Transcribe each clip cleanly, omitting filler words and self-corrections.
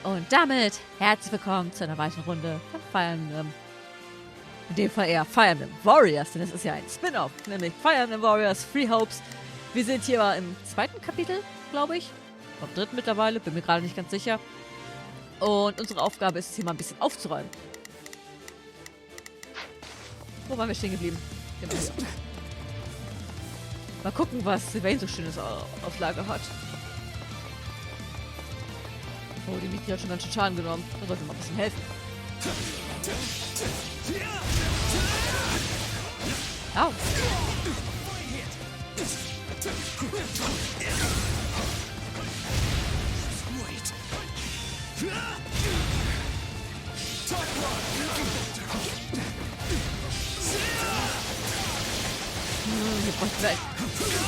Und damit herzlich willkommen zu einer weiteren Runde von Fire Emblem. In dem Fall eher Fire Emblem Warriors, denn es ist ja ein Spin-off, nämlich Fire Emblem Warriors Free Hopes. Wir sind hier im zweiten Kapitel, glaube ich. Oder im dritten mittlerweile, bin mir gerade nicht ganz sicher. Und unsere Aufgabe ist es hier mal ein bisschen aufzuräumen. Wo waren wir stehen geblieben? Genau hier. Mal gucken, was Sylvain so schönes auf Lager hat. Oh, die Mickey hat schon ganz schön Schaden genommen. Da sollte mal ein bisschen helfen. Au. Wir brauchen vielleicht.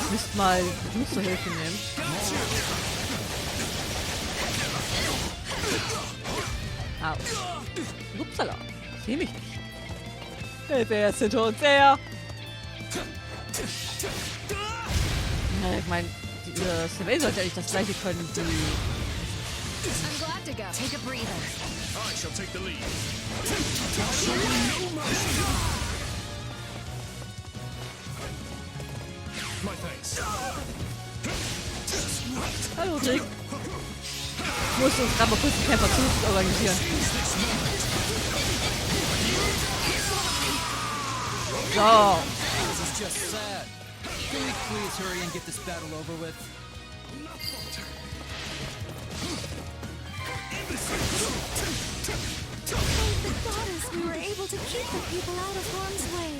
Ich müsste mal Blut zur Hilfe nehmen. Au. Upsala. Ich sehe mich nicht. Wer ist hinter uns her? Ja, ich meine, Sylvain sollte ja nicht das gleiche können wie... I'm glad to go. Take a breather. I shall take the lead. My thanks. Hallo, Rick. Ich muss uns gerade mal kurz den Kämpfer zu organisieren. So. This is just sad. Can we please hurry and get this battle over with? Thank the goddess we were able to keep the people out of harm's way.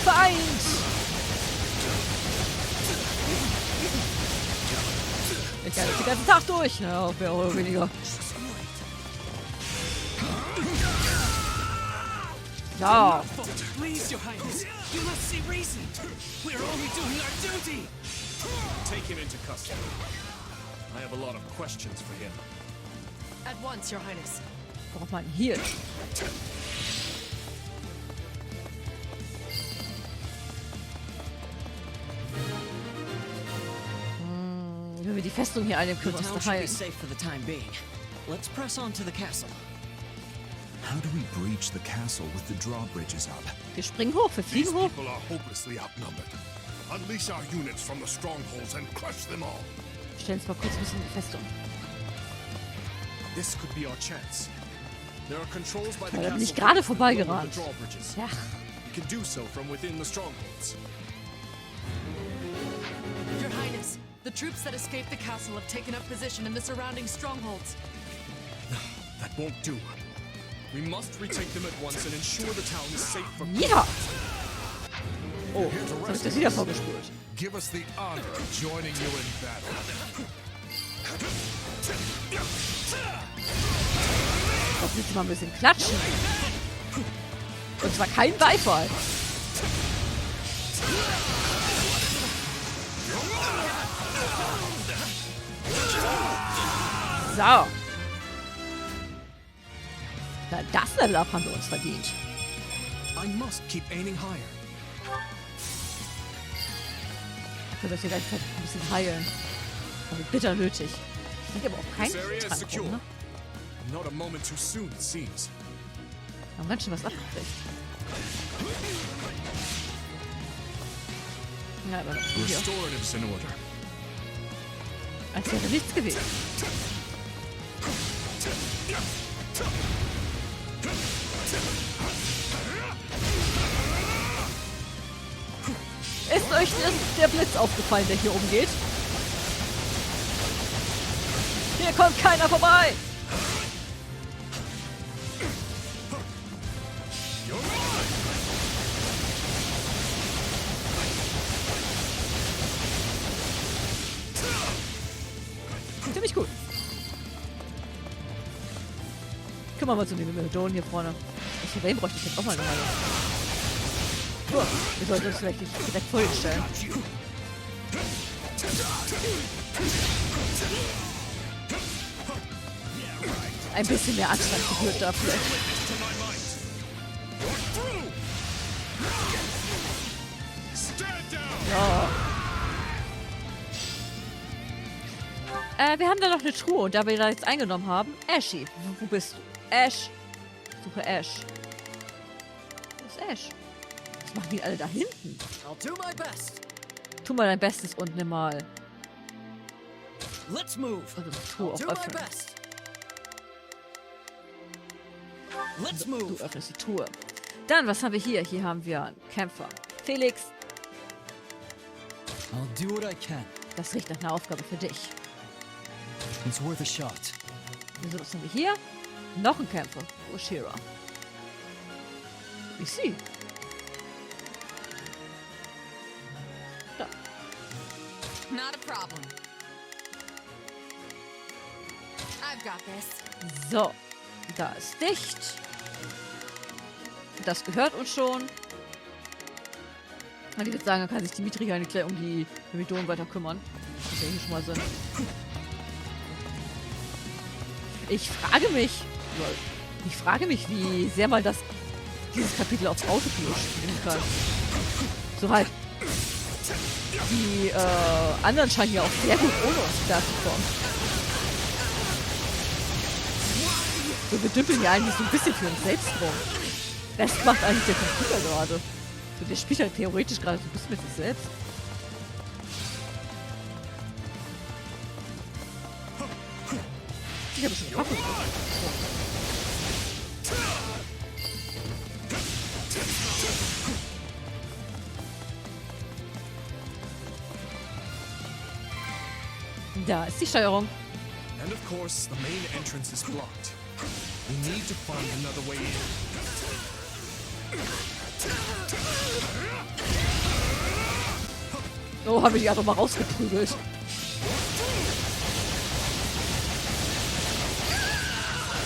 Feind! Ich gehe den ganzen Tag durch. Ja, mehr oder weniger. Ja. Please, Your Highness, you must see reason. We're only doing our duty. Take him into custody. I have a lot of questions for him. At once, Your Highness. Braucht man hier. Wenn wir die Festung hier einnehmen, können wir uns da heilen. Let's press on to the castle. How do we breach the castle with the drawbridges up? Wir springen hoch, wir fliegen These hoch. people are hopelessly outnumbered. Unleash our units from the strongholds and crush them all. Wir stellen uns mal kurz ein bisschen in die Festung. This could be our chance. There are controls by the Da bin castle ich gerade from below vorbeigerannt. the drawbridges. Ja. You can do so from within the strongholds. Your Highness, the troops that escaped the castle have taken up position in the surrounding strongholds. That won't do. We must retake them at once and ensure the town is safe for Ja! Oh, jetzt habe ich das wieder vorgespult. Give us the honor of joining you in battle. Lass uns mal ein bisschen klatschen. Und zwar kein Beifall. So. Na, das Level Up haben wir uns verdient. I must keep aiming higher. Ich würde das hier gleich ein bisschen heilen. Also bitter nötig. Ich denke aber auch kein This area is Trank secure. rum, ne? Not a moment too soon, it seems. Wir haben ganz schön was abgekriegt. Ja, aber hier. Restoratives in order. Als wäre nichts gewesen. Ist euch der Blitz aufgefallen, der hier umgeht? Hier kommt keiner vorbei! Ziemlich gut. Kümmern wir uns um die Melodonen hier vorne. Sylvain bräuchte ich jetzt auch mal eine Weile. So, wir sollten uns vielleicht nicht direkt vor ihn stellen. Ein bisschen mehr Anstand geführt dafür. Ja. Wir haben da noch eine Truhe und da wir da jetzt eingenommen haben. Ashy, wo bist du? Ash. Ich suche Ash. Wo ist Ash? Was machen die alle da hinten? I'll do my best. Tu mal dein Bestes und nimm mal. Let's move. Also die Truhe I'll auch do my öffnen. best. Let's Du move. öffnest die Truhe. Dann, was haben wir hier? Hier haben wir einen Kämpfer. Felix, I'll do what I can. das riecht nach einer Aufgabe für dich. It's worth a shot. Also, was haben wir hier? Noch ein Kämpfer. Oshira. Ich sehe. Da. Not a problem. I've got this. So. Da ist dicht. Das gehört uns schon. Und ich würde sagen, dann kann sich Dimitri gar nicht gleich um die Medonen weiter kümmern. Das ist ja hier schon mal Sinn. Ich frage mich, wie sehr man dieses Kapitel aufs Autopilot spielen kann. So halt. Die anderen scheinen ja auch sehr gut ohne uns klarzukommen. So, wir dümpeln ja eigentlich so ein bisschen für uns selbst rum. Das macht eigentlich der Computer gerade. So, der spielt halt theoretisch gerade so ein bisschen mit sich selbst. Ich habe schon eine Waffe gedrückt. Da ist die Steuerung. And of course, the main entrance is blocked. We need to find another way in. Oh, haben wir die einfach mal rausgeprügelt.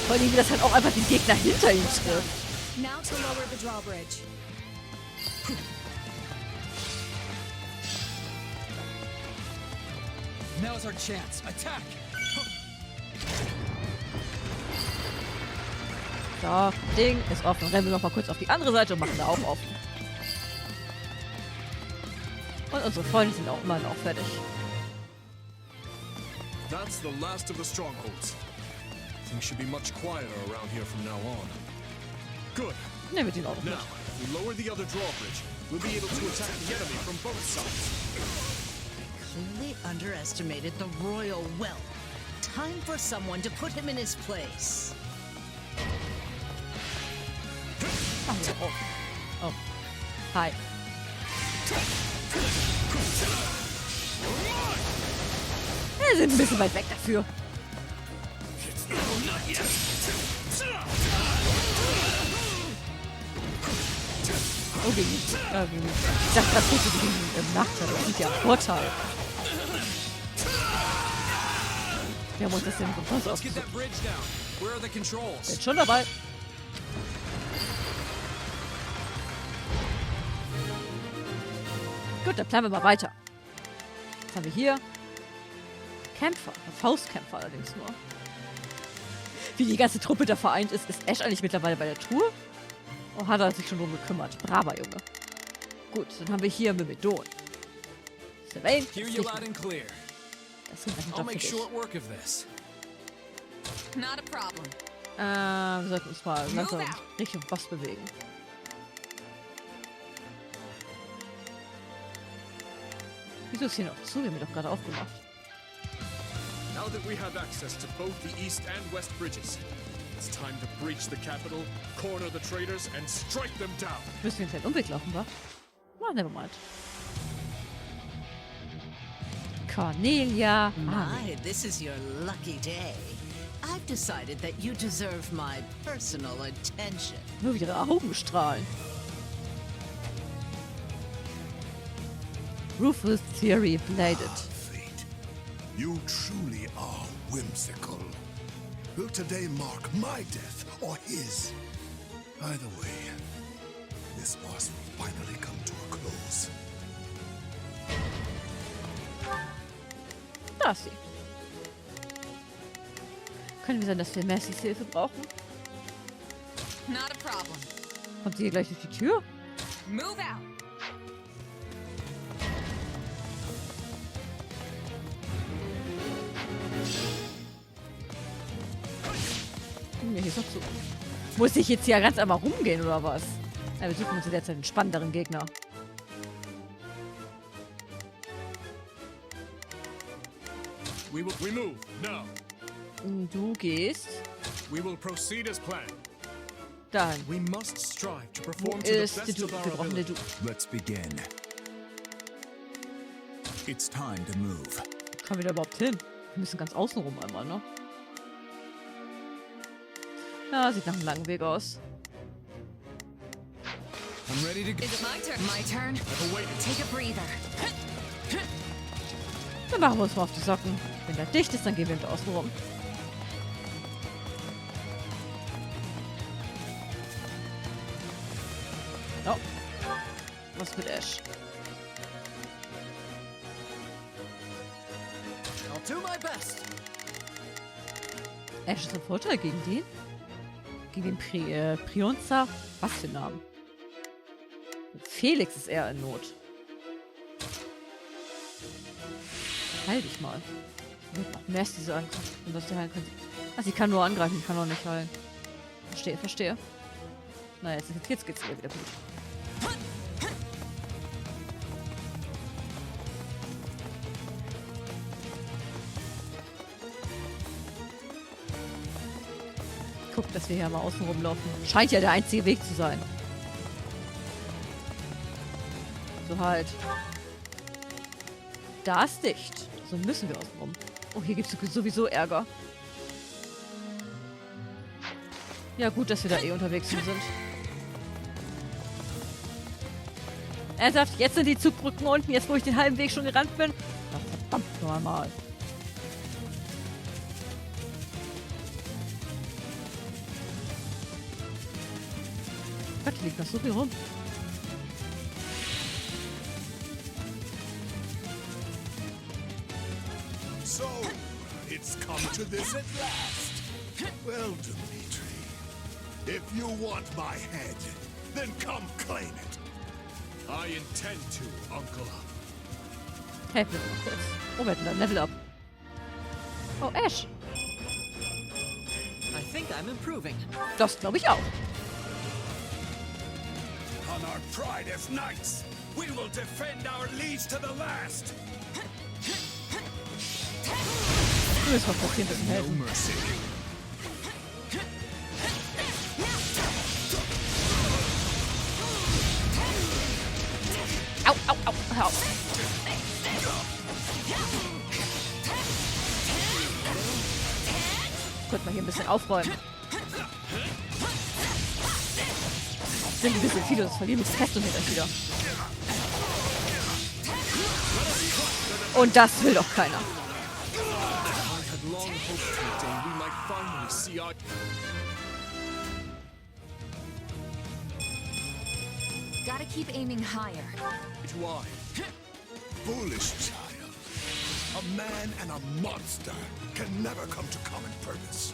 Vor allem, wie das halt auch einfach den Gegner hinter ihm trifft. Now to lower the drawbridge. Now's our chance. Attack! So, Ding ist offen. Rennen wir noch mal kurz auf die andere Seite und machen da auch offen. Und unsere Freunde sind auch immer noch fertig. That's the last of the strongholds. Things should be much quieter around here from now on. Good. Nehmen wir den auch noch Now, mit. if we lower the other drawbridge, we'll be able to attack the enemy from both sides. Clearly underestimated the royal wealth. Time for someone to put him in his place. Machen wir auch. Oh. Hi. Wir sind ein bisschen weit weg dafür. Oh, gegen ich dachte gerade kurz, gegen Nachteil. Das ist ja ein Vorteil. Wir haben uns das denn Let's get that bridge down. Where are the controls? Jetzt schon dabei. Gut, dann planen wir mal weiter. Was haben wir hier? Kämpfer. Faustkämpfer allerdings nur. Wie die ganze Truppe da vereint ist, ist Ash eigentlich mittlerweile bei der Truhe? Oh, hat er sich schon drum gekümmert. Braver Junge. Gut, dann haben wir hier Mimidon. Sylvain. Hear you loud and clear. Das ist ein I'll Job für make dich. short work of this. Not a problem. Wir sollten uns mal langsam Richtung Boss bewegen. Wieso ist hier noch zu? Wir haben ihn doch gerade aufgemacht. Now that we have access to both the east and west bridges, it's time to breach the capital, corner the traitors, and strike them down. Müssen wir einen kleinen Umweg laufen, wa? Oh, nevermind. Cornelia. My, this is your lucky day. I've decided that you deserve my personal attention. Nur wieder ihre Augen strahlen. Rufus Theory bladed. Fate, you truly are whimsical. Will today mark my death or his? Either way, this boss will finally come to a close. Da ist sie. Können wir sein, dass wir Mercys Hilfe brauchen? Not a problem. Kommt sie hier gleich durch die Tür? Move out. Ja, hier ist noch zu. Muss ich jetzt hier ganz einmal rumgehen, oder was? Ja, wir suchen uns jetzt einen spannenderen Gegner. We move now. Du gehst We will proceed as planned. dahin. We must strive to Wo perform to the ist der best Du? of Wir our brauchen den ability. Du. Let's begin. It's time to move. Kommen wir da überhaupt hin? Wir müssen ganz außen rum einmal, ne? Ja, sieht nach einem langen Weg aus. I'm ready to go. Is it my turn? My turn? I've awaited. Take a breather. Dann machen wir uns mal auf die Socken. Wenn der dicht ist, dann gehen wir mit außen rum. Oh. Was mit Ash? I'll do my best. Ash ist ein Vorteil gegen den? Gegen den Prionza? Was für ein Name? Felix ist eher in Not. Heil dich mal. Noch mehr ist diese Angst. Und dass die heilen können. Ach, sie kann nur angreifen, die kann auch nicht heilen. Verstehe, verstehe. Na, jetzt geht's ihr wieder gut. Guck, dass wir hier mal außen rumlaufen. Scheint ja der einzige Weg zu sein. So halt. Da ist dicht. So müssen wir außen rum. Oh, hier gibt es sowieso Ärger. Ja, gut, dass wir da eh unterwegs sind. Ernsthaft, jetzt sind die Zugbrücken unten, jetzt wo ich den halben Weg schon gerannt bin. Ach, verdammt normal. Gott, hier liegt noch so viel rum. So, it's come to this at last. Well, Dimitri, if you want my head, then come claim it. I intend to, Uncle. Helfen wir mal kurz. Oh, wir hatten ein Level Up. Oh, Ash. I think I'm improving. Das glaube ich auch. On our pride as knights, we will defend our liege to the last. Du müssen mal kurz hier ein bisschen No helfen. mercy. Au, au, au, hör auf. Könnte man hier ein bisschen aufräumen. Sind ein bisschen viele, das verlieren wir das Fest und hinterher wieder. Und das will doch keiner. I had long hoped for a day we might finally see our... Gotta keep aiming higher. Why? Foolish child. A man and a monster can never come to common purpose.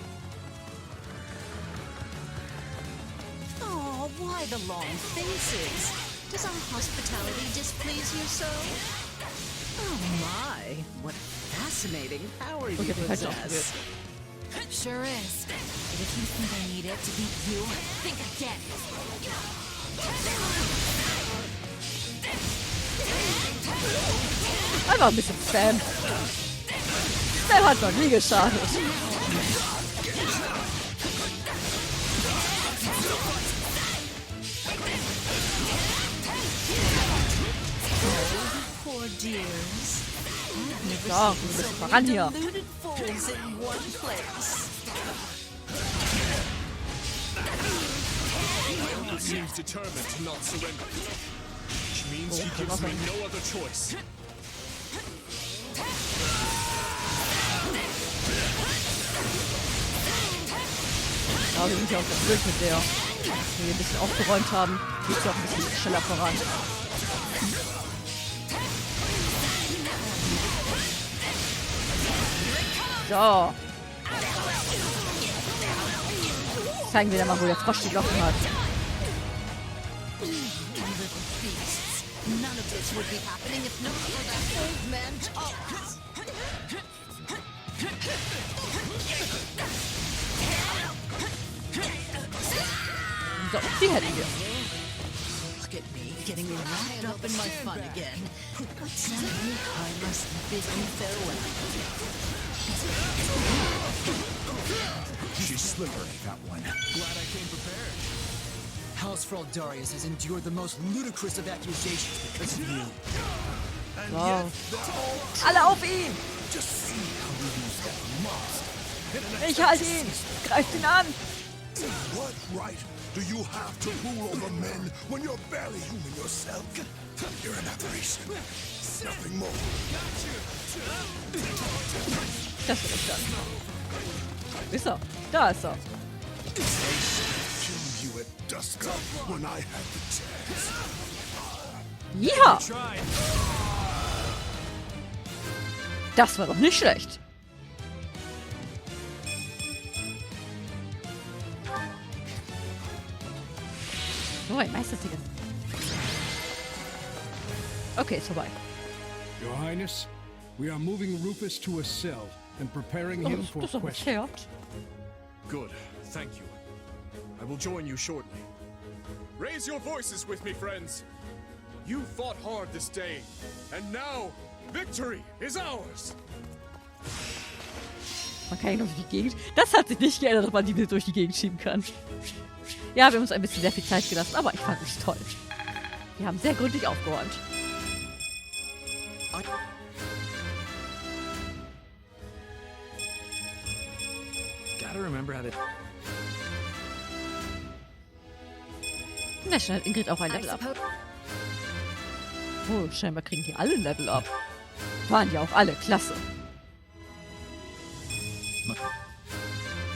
Oh, why the long faces? Does our hospitality displease you so? Oh my, what fascinating power you Okay, falsch possess. ausgewählt. Sure is. But if you think I need it to beat you, think again. Einfach ein bisschen Spam. Spam hat noch nie geschadet. Poor dears. I've never So, ein seen bisschen so voran many hier. deluded fools in one place. He seems determined to not surrender. Which means he gives me no other choice. Ja, wir sind ja auch ganz Glück mit der. Wenn wir ein bisschen aufgeräumt haben, geht es ja auch ein bisschen schneller voran. So. Zeigen wir dir mal, wo der Frosch die Glocken hat. Little beasts. None of this would be happening if not for that old man Thomas. So, die hätten wir. Look at me, getting me wrapped up in my fun again. What's that harmless bid me farewell? She's slippery, that one. Glad I came prepared. House Darius has endured the most ludicrous of accusations because of you. Wow. Alle auf ihn! Just see how we use that mask. Ich halte ihn! Greift ihn an! What right do you have to rule over men when you're barely human yourself? You're an aberration. Nothing more. Das will ich dann. Ist er? Da ist er. Kill you at dusk when I had the chance. Ja! Try. Das war doch nicht schlecht. So, ein Meistersiegel. Okay, ist vorbei. Your Highness, we are moving Rufus to a cell and preparing him for Das ist doch questioning. gefährdet. Good. Thank you. I will join you shortly. Raise your voices with me, friends. You fought hard this day, and now victory is ours. Man kann ihn durch die Gegend. Das hat sich nicht geändert, ob man die durch die Gegend schieben kann. Ja, wir haben uns ein bisschen sehr viel Zeit gelassen, aber ich fand es toll. Wir haben sehr gründlich aufgeräumt. Gotta remember how to... Na, schnell hat Ingrid auch ein Level up. Oh, scheinbar kriegen die alle ein Level up. Waren ja auch alle klasse.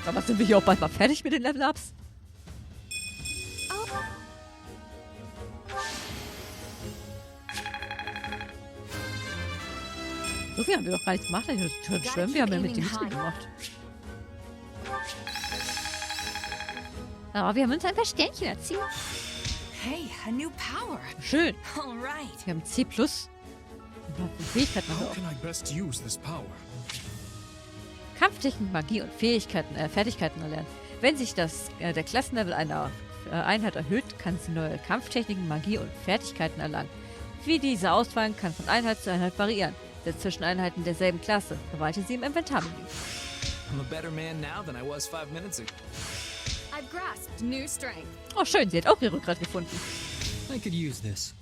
Aber sind wir hier auch bald mal fertig mit den Level-Ups? So viel haben wir doch gar nicht gemacht. Schon schwimmen, wir haben ja mit dem Müsli gemacht. Aber wir haben uns ein paar Sternchen erzielt. Hey, a new power. Schön. All right. Wir haben C+. Und haben Fähigkeiten noch How auf. can I best use this power? Kampftechnik, Magie und Fertigkeiten erlernen. Wenn sich der Klassenlevel einer Einheit erhöht, kann sie neue Kampftechniken, Magie und Fertigkeiten erlangen. Wie diese ausfallen, kann von Einheit zu Einheit variieren. Setzt zwischen Einheiten derselben Klasse. Verwalte sie im Inventarmenü. I'm a better man now than I was 5 minutes ago. I've grasped new strength. Oh, schön, sie hat auch ihr Rückgrat gefunden. I could use this.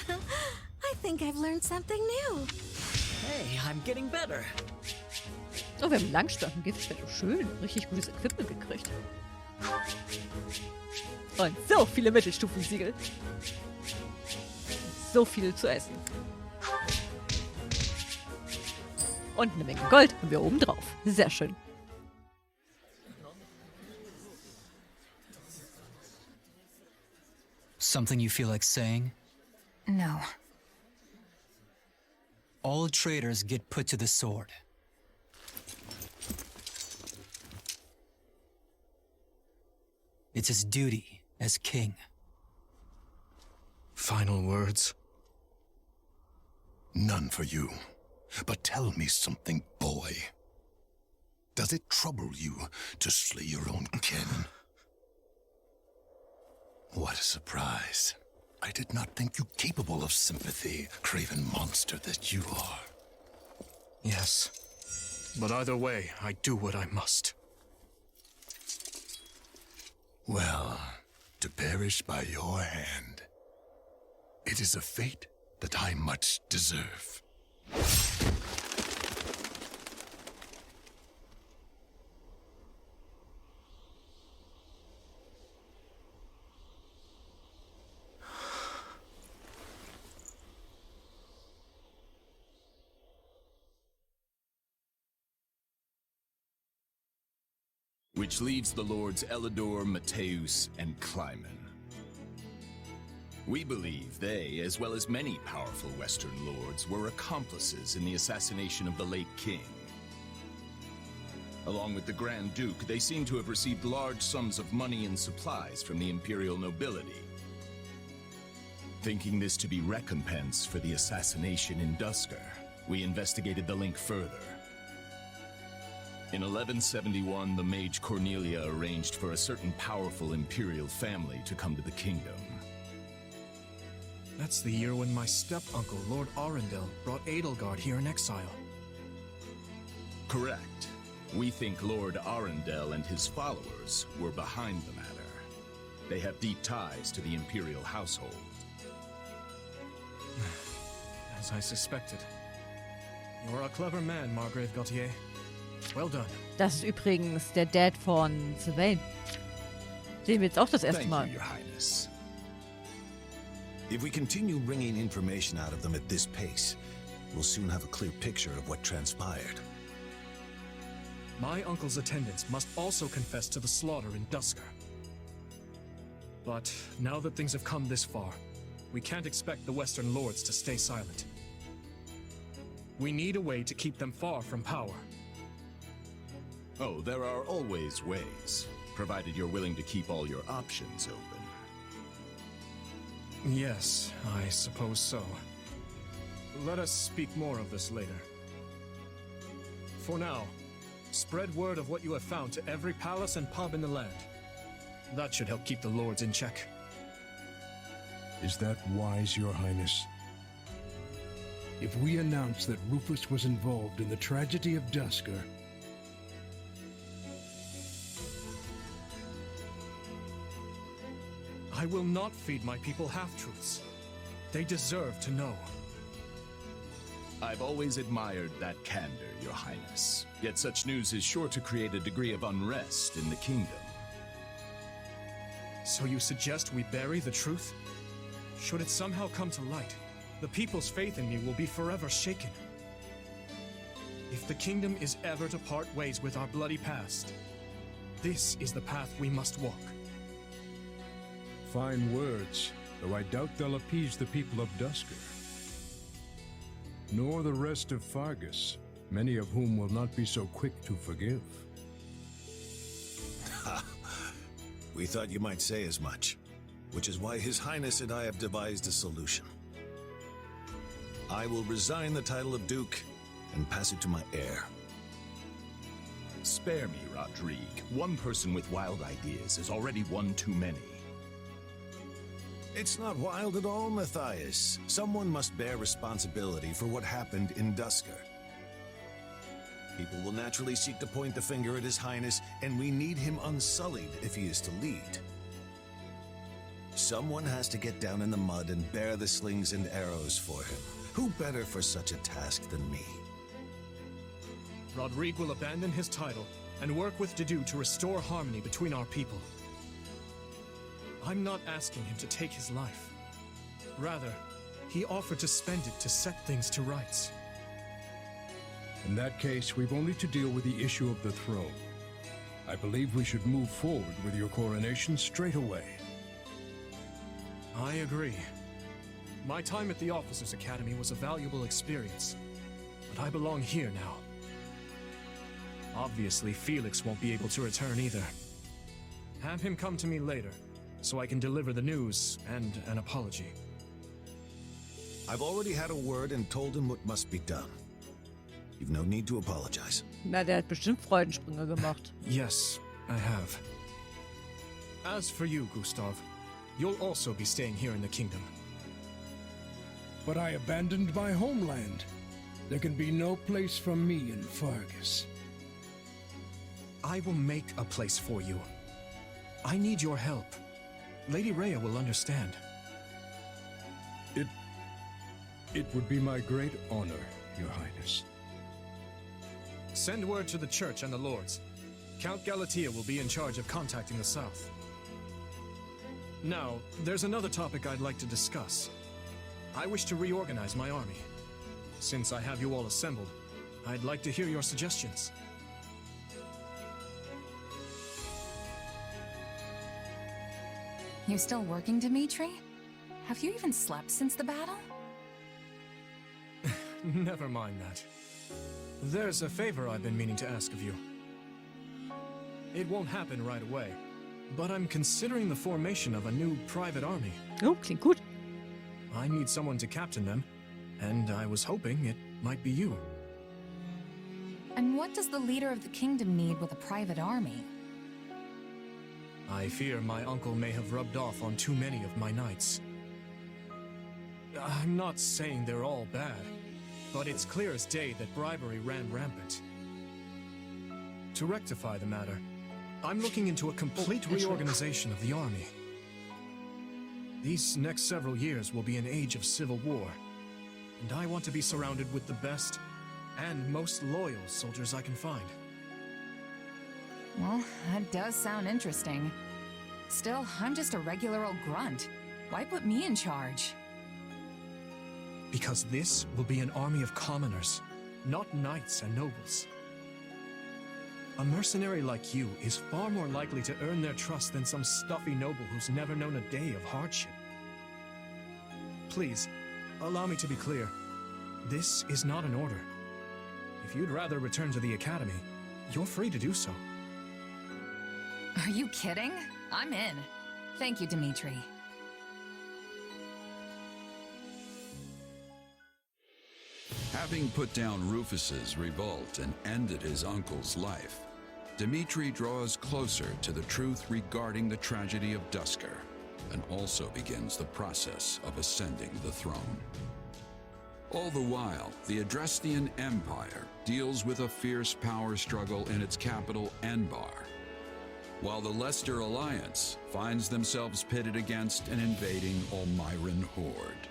I think I've learned something new. Hey, I'm getting better. Oh, wir haben Langstock und Giftschwert. Oh, schön. Richtig gutes Equipment gekriegt. Und so viele Mittelstufensiegel. So viel zu essen. Und eine Menge Gold haben wir oben drauf. Sehr schön. Something you feel like saying? No. All traitors get put to the sword. It's his duty as king. Final words? None for you. But tell me something, boy. Does it trouble you to slay your own kin? What a surprise. I did not think you capable of sympathy, craven monster that you are. Yes. But either way, I do what I must. Well, to perish by your hand, it is a fate that I much deserve. Which leaves the lords Elidor, Mateus, and Kleiman. We believe they, as well as many powerful Western lords, were accomplices in the assassination of the late king. Along with the Grand Duke, they seem to have received large sums of money and supplies from the imperial nobility. Thinking this to be recompense for the assassination in Dusker, we investigated the link further. In 1171, the mage Cornelia arranged for a certain powerful imperial family to come to the kingdom. That's the year when my step-uncle, Lord Arundel, brought Edelgard here in exile. Correct. We think Lord Arundel and his followers were behind the matter. They have deep ties to the imperial household. As I suspected. You're a clever man, Margrave Gautier. Well done. Das ist übrigens der Dad von Sylvain. Sehen wir jetzt auch das erste Thank Mal. you, Your Highness. If we continue wringing information out of them at this pace, we'll soon have a clear picture of what transpired. My uncle's attendants must also confess to the slaughter in Dusker. But now that things have come this far, we can't expect the Western Lords to stay silent. We need a way to keep them far from power. Oh, there are always ways, provided you're willing to keep all your options open. Yes, I suppose so. Let us speak more of this later. For now, spread word of what you have found to every palace and pub in the land. That should help keep the lords in check. Is that wise, Your Highness? If we announce that Rufus was involved in the tragedy of Dusker, I will not feed my people half-truths. They deserve to know. I've always admired that candor, Your Highness. Yet such news is sure to create a degree of unrest in the kingdom. So you suggest we bury the truth? Should it somehow come to light, the people's faith in me will be forever shaken. If the kingdom is ever to part ways with our bloody past, this is the path we must walk. fine words, though I doubt they'll appease the people of Dusker. Nor the rest of Fargus, many of whom will not be so quick to forgive. Ha! We thought you might say as much, which is why His Highness and I have devised a solution. I will resign the title of Duke and pass it to my heir. Spare me, Rodrigue. One person with wild ideas is already one too many. It's not wild at all, Matthias. Someone must bear responsibility for what happened in Dusker. People will naturally seek to point the finger at His Highness, and we need him unsullied if he is to lead. Someone has to get down in the mud and bear the slings and arrows for him. Who better for such a task than me? Rodrigue will abandon his title and work with Dedue to restore harmony between our people. I'm not asking him to take his life. Rather, he offered to spend it to set things to rights. In that case, we've only to deal with the issue of the throne. I believe we should move forward with your coronation straight away. I agree. My time at the Officers' Academy was a valuable experience, but I belong here now. Obviously, Felix won't be able to return either. Have him come to me later, so I can deliver the news and an apology. I've already had a word and told him what must be done. You've no need to apologize. Na, der hat bestimmt Freudensprünge gemacht. Yes, I have. As for you, Gustav, you'll also be staying here in the kingdom. But I abandoned my homeland. There can be no place for me in Fargus. I will make a place for you. I need your help. Lady Rhea will understand. It would be my great honor, Your Highness. Send word to the church and the lords. Count Galatea will be in charge of contacting the south. Now, there's another topic I'd like to discuss. I wish to reorganize my army. Since I have you all assembled, I'd like to hear your suggestions. You still working, Dimitri? Have you even slept since the battle? Never mind that. There's a favor I've been meaning to ask of you. It won't happen right away, but I'm considering the formation of a new private army. Oh, klingt gut. I need someone to captain them, and I was hoping it might be you. And what does the leader of the kingdom need with a private army? I fear my uncle may have rubbed off on too many of my knights. I'm not saying they're all bad, but it's clear as day that bribery ran rampant. To rectify the matter, I'm looking into a complete reorganization of the army. These next several years will be an age of civil war, and I want to be surrounded with the best and most loyal soldiers I can find. Well, that does sound interesting. Still, I'm just a regular old grunt. Why put me in charge? Because this will be an army of commoners, not knights and nobles. A mercenary like you is far more likely to earn their trust than some stuffy noble who's never known a day of hardship. Please, allow me to be clear. This is not an order. If you'd rather return to the academy, you're free to do so. Are you kidding? I'm in. Thank you, Dimitri. Having put down Rufus's revolt and ended his uncle's life, Dimitri draws closer to the truth regarding the tragedy of Duscur, and also begins the process of ascending the throne. All the while, the Adrestian Empire deals with a fierce power struggle in its capital, Enbar, while the Leicester Alliance finds themselves pitted against an invading Almiran horde.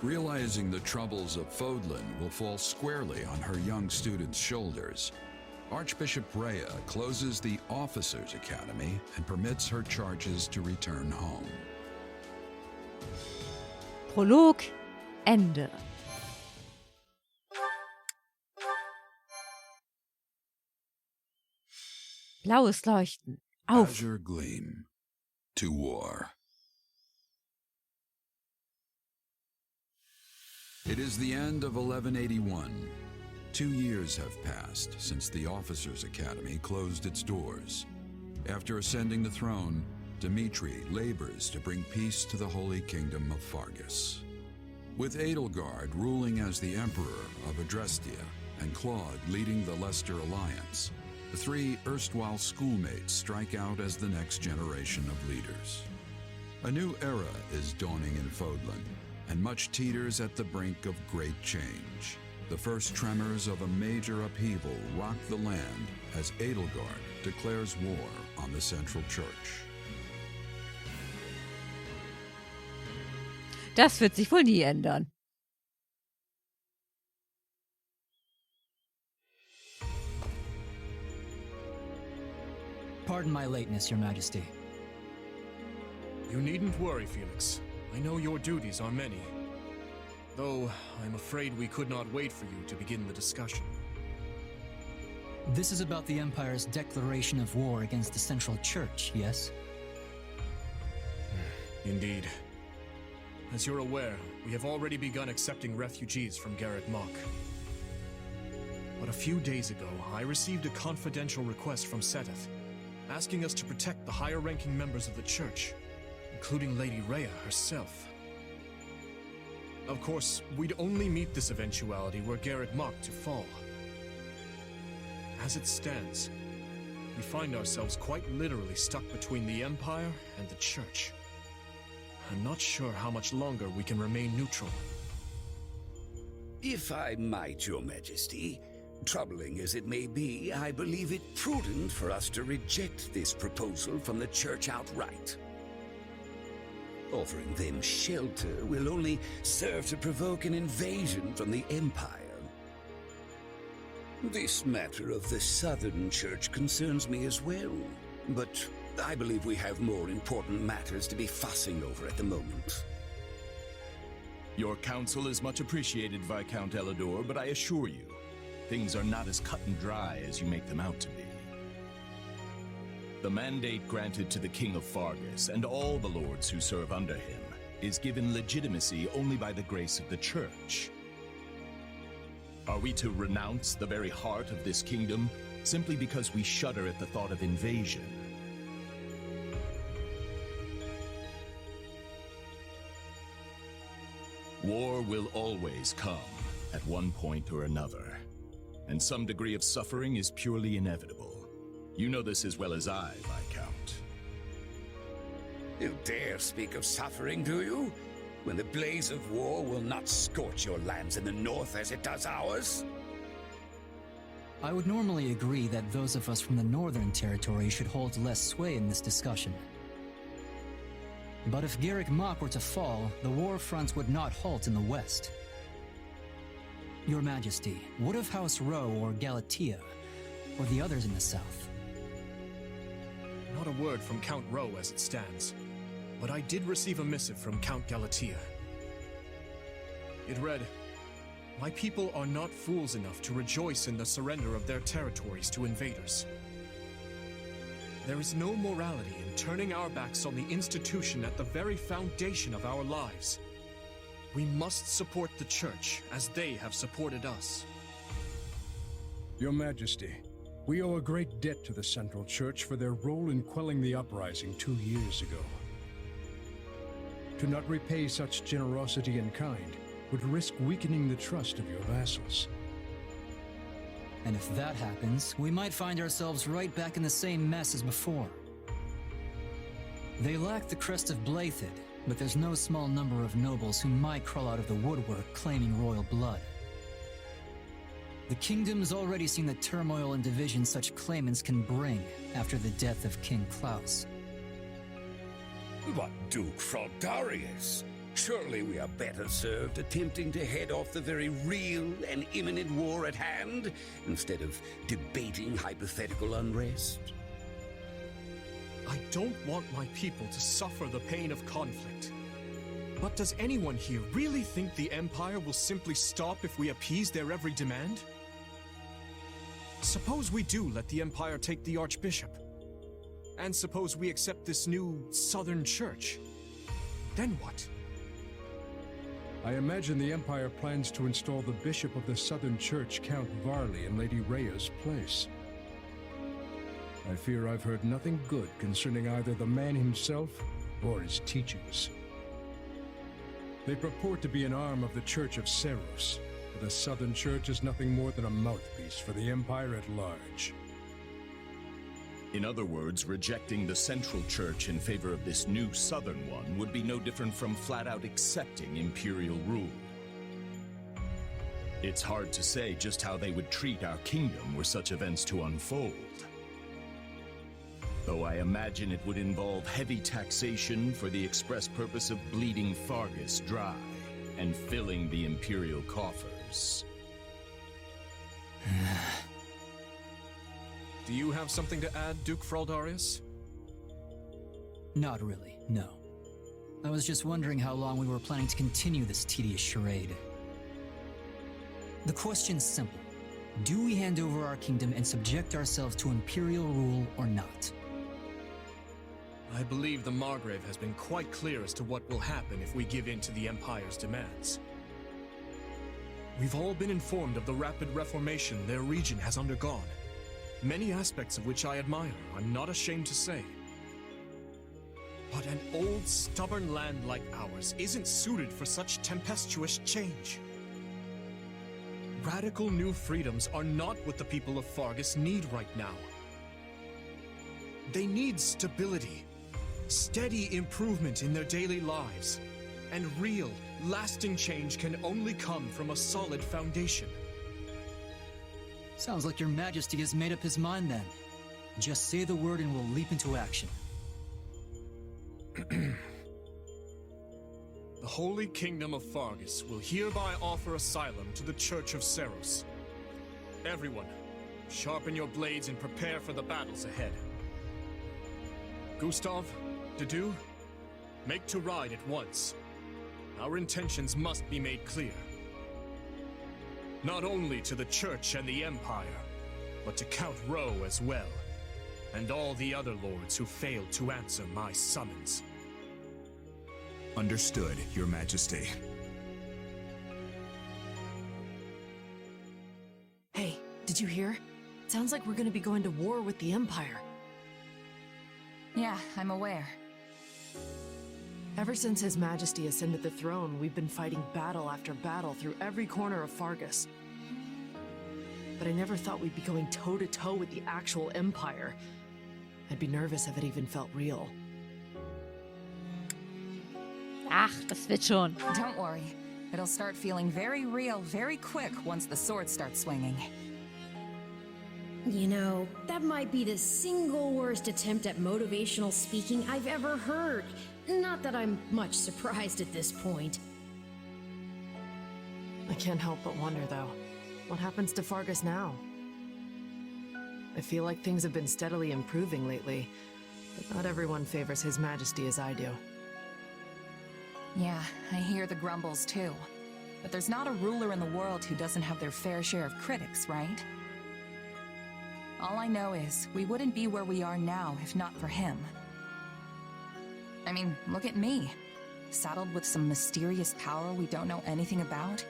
Realizing the troubles of Fodlan will fall squarely on her young students' shoulders, Archbishop Rhea closes the Officers' Academy and permits her charges to return home. Prolog, Ende. Blaues Leuchten. Auf. Azure gleam. To war. It is the end of 1181. 2 years have passed since the Officers' Academy closed its doors. After ascending the throne, Dimitri labors to bring peace to the Holy Kingdom of Fargus. With Edelgard ruling as the Emperor of Adrestia and Claude leading the Leicester Alliance, the three erstwhile schoolmates strike out as the next generation of leaders. A new era is dawning in Fodlan, and much teeters at the brink of great change. The first tremors of a major upheaval rock the land as Edelgard declares war on the Central Church. Das wird sich wohl nie ändern. Pardon my lateness, Your Majesty. You needn't worry, Felix. I know your duties are many. Though, I'm afraid we could not wait for you to begin the discussion. This is about the Empire's declaration of war against the Central Church, yes? Indeed. As you're aware, we have already begun accepting refugees from Garrett Mach. But a few days ago, I received a confidential request from Seteth, asking us to protect the higher-ranking members of the Church, including Lady Rhea herself. Of course, we'd only meet this eventuality were Garrett Mach to fall. As it stands, we find ourselves quite literally stuck between the Empire and the Church. I'm not sure how much longer we can remain neutral. If I might, Your Majesty, troubling as it may be, I believe it prudent for us to reject this proposal from the Church outright. Offering them shelter will only serve to provoke an invasion from the Empire. This matter of the Southern Church concerns me as well, but I believe we have more important matters to be fussing over at the moment. Your counsel is much appreciated, Viscount Elidor, but I assure you, things are not as cut and dry as you make them out to be. The mandate granted to the King of Fargus and all the lords who serve under him is given legitimacy only by the grace of the Church. Are we to renounce the very heart of this kingdom simply because we shudder at the thought of invasion? War will always come, at one point or another. And some degree of suffering is purely inevitable. You know this as well as I, Viscount. You dare speak of suffering, do you? When the blaze of war will not scorch your lands in the north as it does ours? I would normally agree that those of us from the Northern Territory should hold less sway in this discussion. But if Garrick Mach were to fall, the war fronts would not halt in the west. Your Majesty, what of House Rowe or Galatea, or the others in the south? Not a word from Count Rowe as it stands, but I did receive a missive from Count Galatea. It read, "My people are not fools enough to rejoice in the surrender of their territories to invaders. There is no morality in turning our backs on the institution at the very foundation of our lives. We must support the Church as they have supported us." Your Majesty, we owe a great debt to the Central Church for their role in quelling the uprising 2 years ago. To not repay such generosity in kind would risk weakening the trust of your vassals. And if that happens, we might find ourselves right back in the same mess as before. They lack the crest of Blythed, but there's no small number of nobles who might crawl out of the woodwork claiming royal blood. The kingdom's already seen the turmoil and division such claimants can bring after the death of King Klaus. But Duke Fraldarius, surely we are better served attempting to head off the very real and imminent war at hand, instead of debating hypothetical unrest. I don't want my people to suffer the pain of conflict. But does anyone here really think the Empire will simply stop if we appease their every demand? Suppose we do let the Empire take the Archbishop. And suppose we accept this new Southern Church. Then what? I imagine the Empire plans to install the Bishop of the Southern Church, Count Varley, in Lady Rhea's place. I fear I've heard nothing good concerning either the man himself or his teachings. They purport to be an arm of the Church of Seros, but the Southern Church is nothing more than a mouthpiece for the Empire at large. In other words, rejecting the Central Church in favor of this new Southern one would be no different from flat-out accepting imperial rule. It's hard to say just how they would treat our kingdom were such events to unfold. Though I imagine it would involve heavy taxation for the express purpose of bleeding Fargus dry and filling the imperial coffers. Do you have something to add, Duke Fraldarius? Not really, no. I was just wondering how long we were planning to continue this tedious charade. The question's simple. Do we hand over our kingdom and subject ourselves to imperial rule or not? I believe the Margrave has been quite clear as to what will happen if we give in to the Empire's demands. We've all been informed of the rapid reformation their region has undergone, many aspects of which I admire, I'm not ashamed to say. But an old, stubborn land like ours isn't suited for such tempestuous change. Radical new freedoms are not what the people of Fargus need right now. They need stability, steady improvement in their daily lives, and real, lasting change can only come from a solid foundation. Sounds like your Majesty has made up his mind then. Just say the word and we'll leap into action. The Holy Kingdom of Fargus will hereby offer asylum to the Church of Seros. Everyone, sharpen your blades and prepare for the battles ahead. Gustav, Dedu, make to ride at once. Our intentions must be made clear. Not only to the Church and the Empire, but to Count Rowe as well, and all the other lords who failed to answer my summons. Understood, Your Majesty. Hey, did you hear? Sounds like we're gonna be going to war with the Empire. Yeah, I'm aware. Ever since His Majesty ascended the throne, we've been fighting battle after battle through every corner of Fargus. But I never thought we'd be going toe-to-toe with the actual Empire. I'd be nervous if it even felt real. Ach, das wird schon. Don't worry. It'll start feeling very real very quick once the sword starts swinging. You know, that might be the single worst attempt at motivational speaking I've ever heard. Not that I'm much surprised at this point. I can't help but wonder, though. What happens to Fargus now? I feel like things have been steadily improving lately, but not everyone favors His Majesty as I do. Yeah, I hear the grumbles too. But there's not a ruler in the world who doesn't have their fair share of critics, right? All I know is, we wouldn't be where we are now if not for him. I mean, look at me. Saddled with some mysterious power we don't know anything about,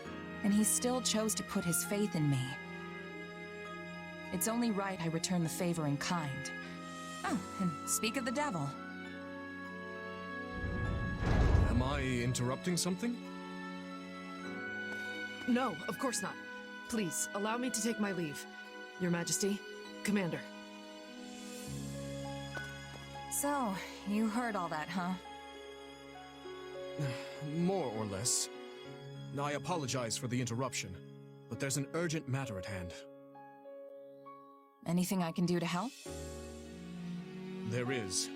and he still chose to put his faith in me. It's only right I return the favor in kind. Oh, and speak of the devil. Am I interrupting something? No, of course not. Please, allow me to take my leave. Your Majesty, Commander. So, you heard all that, huh? More or less. I apologize for the interruption, but there's an urgent matter at hand. Anything I can do to help? There is.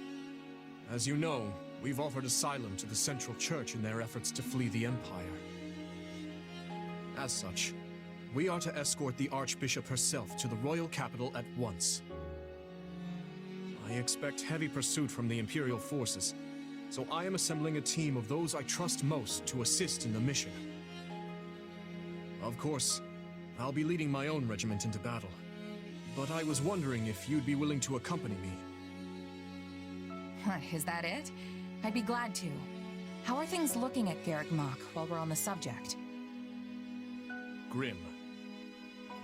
As you know, we've offered asylum to the Central Church in their efforts to flee the Empire. As such, we are to escort the Archbishop herself to the royal capital at once. I expect heavy pursuit from the Imperial forces, so I am assembling a team of those I trust most to assist in the mission. Of course, I'll be leading my own regiment into battle, but I was wondering if you'd be willing to accompany me. Is that it? I'd be glad to. How are things looking at Garrick Mach while we're on the subject? Grim.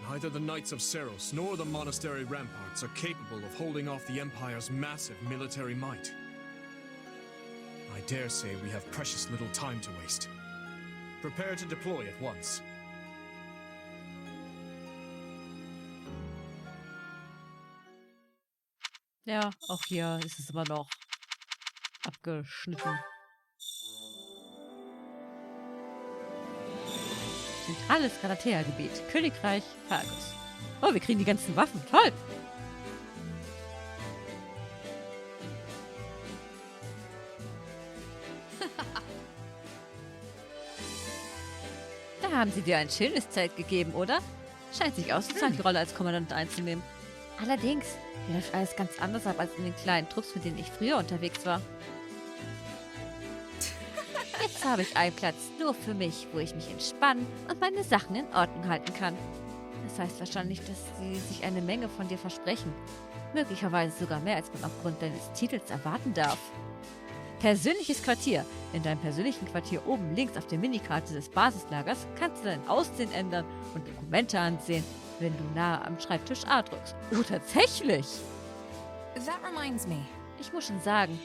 Neither the Knights of Seros nor the monastery ramparts are capable of holding off the Empire's massive military might. I dare say we have precious little time to waste. Prepare to deploy at once. Ja, auch hier ist es immer noch abgeschnitten. Zentrales Galatea-Gebiet. Königreich Fargus. Oh, wir kriegen die ganzen Waffen. Toll! Da haben sie dir ein schönes Zelt gegeben, oder? Scheint sich auszuzahlen, die Rolle als Kommandant einzunehmen. Allerdings, hier läuft alles ganz anders ab als in den kleinen Trupps, mit denen ich früher unterwegs war. Jetzt habe ich einen Platz nur für mich, wo ich mich entspannen und meine Sachen in Ordnung halten kann. Das heißt wahrscheinlich, dass sie sich eine Menge von dir versprechen. Möglicherweise sogar mehr, als man aufgrund deines Titels erwarten darf. Persönliches Quartier. In deinem persönlichen Quartier oben links auf der Minikarte des Basislagers kannst du dein Aussehen ändern und Dokumente ansehen, wenn du nahe am Schreibtisch A drückst. Oh, tatsächlich! That reminds me. Ich muss schon sagen,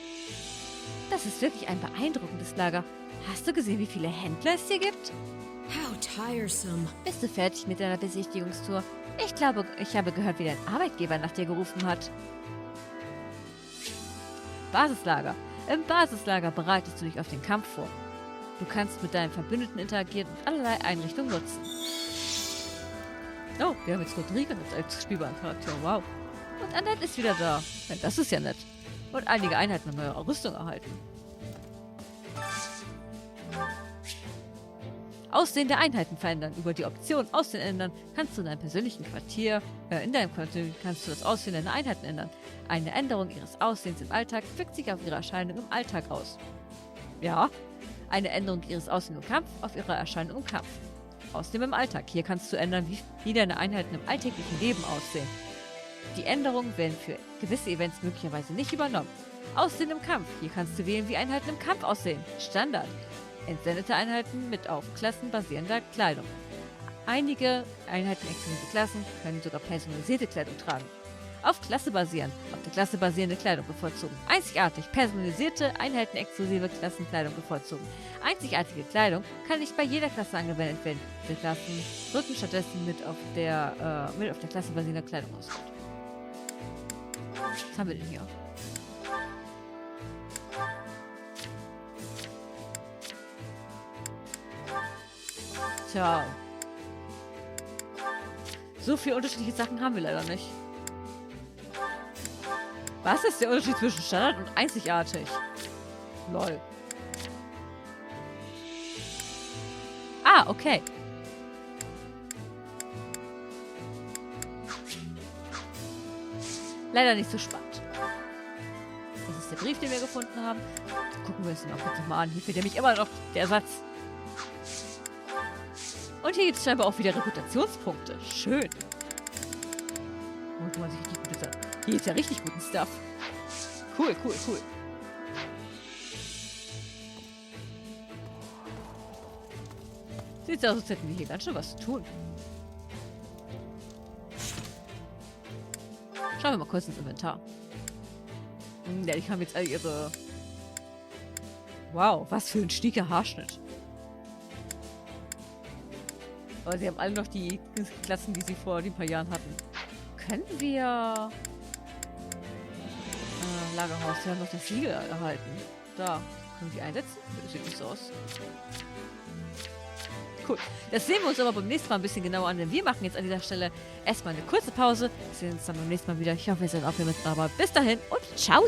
das ist wirklich ein beeindruckendes Lager. Hast du gesehen, wie viele Händler es hier gibt? How tiresome. Bist du fertig mit deiner Besichtigungstour? Ich glaube, ich habe gehört, wie dein Arbeitgeber nach dir gerufen hat. Basislager. Im Basislager bereitest du dich auf den Kampf vor. Du kannst mit deinen Verbündeten interagieren und allerlei Einrichtungen nutzen. Oh, wir haben jetzt Rodriguez als spielbaren Charakter. Wow. Und Annette ist wieder da. Ja, das ist ja nett. Und einige Einheiten haben neue Rüstung erhalten. Aussehen der Einheiten verändern. Über die Option Aussehen ändern kannst du in deinem persönlichen Quartier, in deinem Quartier kannst du das Aussehen deiner Einheiten ändern. Eine Änderung ihres Aussehens im Alltag wirkt sich auf ihre Erscheinung im Alltag aus. Ja, eine Änderung ihres Aussehens im Kampf auf ihre Erscheinung im Kampf. Außerdem im Alltag. Hier kannst du ändern, wie deine Einheiten im alltäglichen Leben aussehen. Die Änderungen werden für gewisse Events möglicherweise nicht übernommen. Aussehen im Kampf. Hier kannst du wählen, wie Einheiten im Kampf aussehen. Standard. Entsendete Einheiten mit auf Klassen basierender Kleidung. Einige Einheiten exklusive Klassen können sogar personalisierte Kleidung tragen. Auf Klasse basieren. Auf der Klasse basierende Kleidung bevorzugen. Einzigartig, personalisierte, einheitenexklusive Klassenkleidung bevorzugen. Einzigartige Kleidung kann nicht bei jeder Klasse angewendet werden. Diese Klassen rücken stattdessen mit auf der Klasse basierender Kleidung aus. Was haben wir denn hier? Tja. So viele unterschiedliche Sachen haben wir leider nicht. Was ist der Unterschied zwischen Standard und einzigartig? Lol. Ah, okay. Leider nicht so spannend. Das ist der Brief, den wir gefunden haben. Gucken wir uns den auch kurz nochmal an. Hier fehlt nämlich immer noch der Satz. Und hier gibt es scheinbar auch wieder Reputationspunkte. Schön. Und man sich richtig gute Sachen. Hier ist ja richtig guten Stuff. Cool, cool, cool. Sieht aus, als hätten wir hier ganz schön was zu tun. Schauen wir mal kurz ins Inventar. Ja, die haben jetzt alle ihre... Wow, was für ein schnieker Haarschnitt. Aber sie haben alle noch die Klassen, die sie vor ein paar Jahren hatten. Können wir... Lagerhaus, wir haben noch das Siegel erhalten. Da. Können wir die einsetzen? Das sieht nicht so aus. Cool. Das sehen wir uns aber beim nächsten Mal ein bisschen genauer an, denn wir machen jetzt an dieser Stelle erstmal eine kurze Pause. Wir sehen uns dann beim nächsten Mal wieder. Ich hoffe, ihr seid auch wieder mit dabei. Bis dahin und ciao!